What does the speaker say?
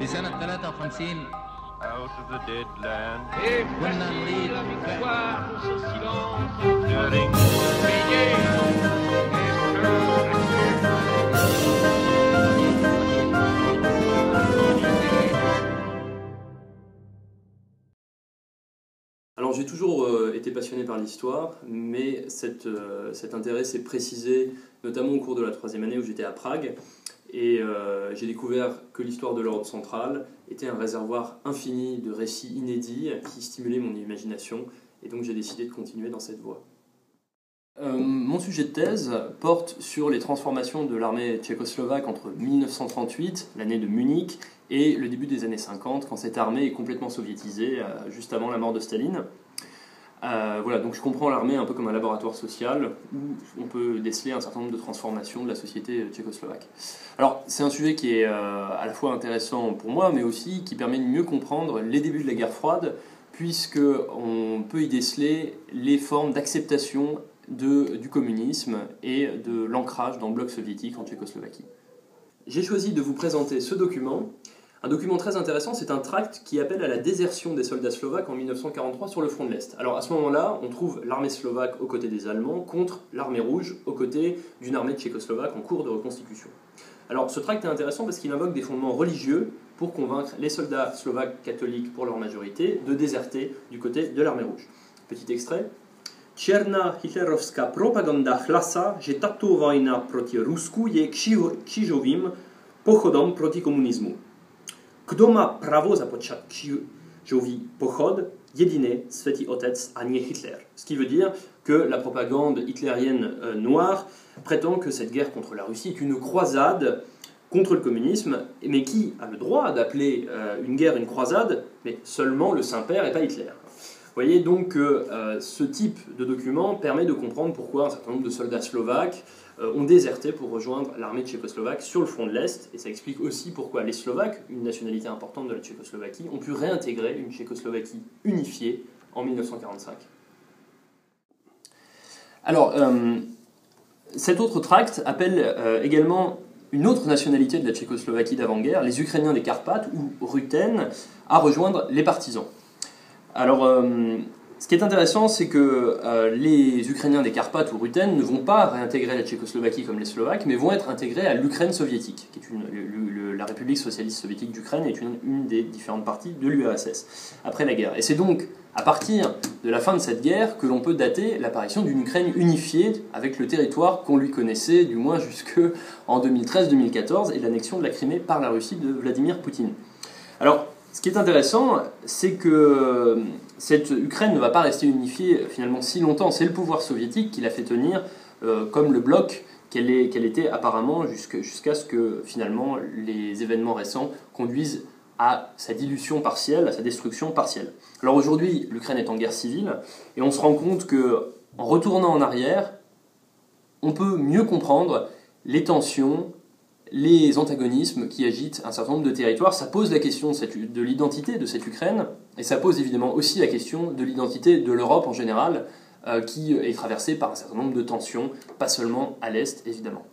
في سنة 53 Out of the dead land, كنا نريد stirring Alors j'ai toujours été passionné par l'histoire, mais cet intérêt s'est précisé notamment au cours de la troisième année où j'étais à Prague, et j'ai découvert que l'histoire de l'Europe centrale était un réservoir infini de récits inédits qui stimulaient mon imagination, et donc j'ai décidé de continuer dans cette voie. Mon sujet de thèse porte sur les transformations de l'armée tchécoslovaque entre 1938, l'année de Munich, et le début des années 50, quand cette armée est complètement soviétisée, juste avant la mort de Staline. Voilà, donc je comprends l'armée un peu comme un laboratoire social où on peut déceler un certain nombre de transformations de la société tchécoslovaque. Alors, c'est un sujet qui est à la fois intéressant pour moi, mais aussi qui permet de mieux comprendre les débuts de la guerre froide, puisqu'on peut y déceler les formes d'acceptation du communisme et de l'ancrage dans le bloc soviétique en Tchécoslovaquie. J'ai choisi de vous présenter ce document. Un document très intéressant, c'est un tract qui appelle à la désertion des soldats slovaques en 1943 sur le front de l'Est. Alors à ce moment-là, on trouve l'armée slovaque aux côtés des Allemands contre l'armée rouge aux côtés d'une armée tchécoslovaque en cours de reconstitution. Alors ce tract est intéressant parce qu'il invoque des fondements religieux pour convaincre les soldats slovaques catholiques pour leur majorité de déserter du côté de l'armée rouge. Petit extrait. Černá hitlerovská propaganda hlasa, že tato vojna proti Rusku je křížovým pochodem proti komunismu. Kdo má prawo započat křížový pochod? Jediný Světý Otec a nie Hitler. Ce qui veut dire que la propagande hitlérienne noire prétend que cette guerre contre la Russie est une croisade contre le communisme, mais qui a le droit d'appeler une guerre une croisade, mais seulement le Saint-Père et pas Hitler. Vous voyez donc que ce type de document permet de comprendre pourquoi un certain nombre de soldats slovaques ont déserté pour rejoindre l'armée tchécoslovaque sur le front de l'Est, et ça explique aussi pourquoi les Slovaques, une nationalité importante de la Tchécoslovaquie, ont pu réintégrer une Tchécoslovaquie unifiée en 1945. Alors, cet autre tract appelle également une autre nationalité de la Tchécoslovaquie d'avant-guerre, les Ukrainiens des Carpates, ou Rutènes, à rejoindre les partisans. Alors, ce qui est intéressant, c'est que les Ukrainiens des Carpates ou Rutènes ne vont pas réintégrer la Tchécoslovaquie comme les Slovaques, mais vont être intégrés à l'Ukraine soviétique, qui est la République socialiste soviétique d'Ukraine est une des différentes parties de l'URSS après la guerre. Et c'est donc à partir de la fin de cette guerre que l'on peut dater l'apparition d'une Ukraine unifiée avec le territoire qu'on lui connaissait, du moins jusqu'en 2013-2014, et l'annexion de la Crimée par la Russie de Vladimir Poutine. Alors, ce qui est intéressant, c'est que cette Ukraine ne va pas rester unifiée finalement si longtemps. C'est le pouvoir soviétique qui l'a fait tenir comme le bloc qu'elle était apparemment jusqu'à ce que finalement les événements récents conduisent à sa dilution partielle, à sa destruction partielle. Alors aujourd'hui, l'Ukraine est en guerre civile et on se rend compte qu'en retournant en arrière, on peut mieux comprendre les tensions, les antagonismes qui agitent un certain nombre de territoires. Ça pose la question de l'identité de cette Ukraine, et ça pose évidemment aussi la question de l'identité de l'Europe en général, qui est traversée par un certain nombre de tensions, pas seulement à l'Est évidemment.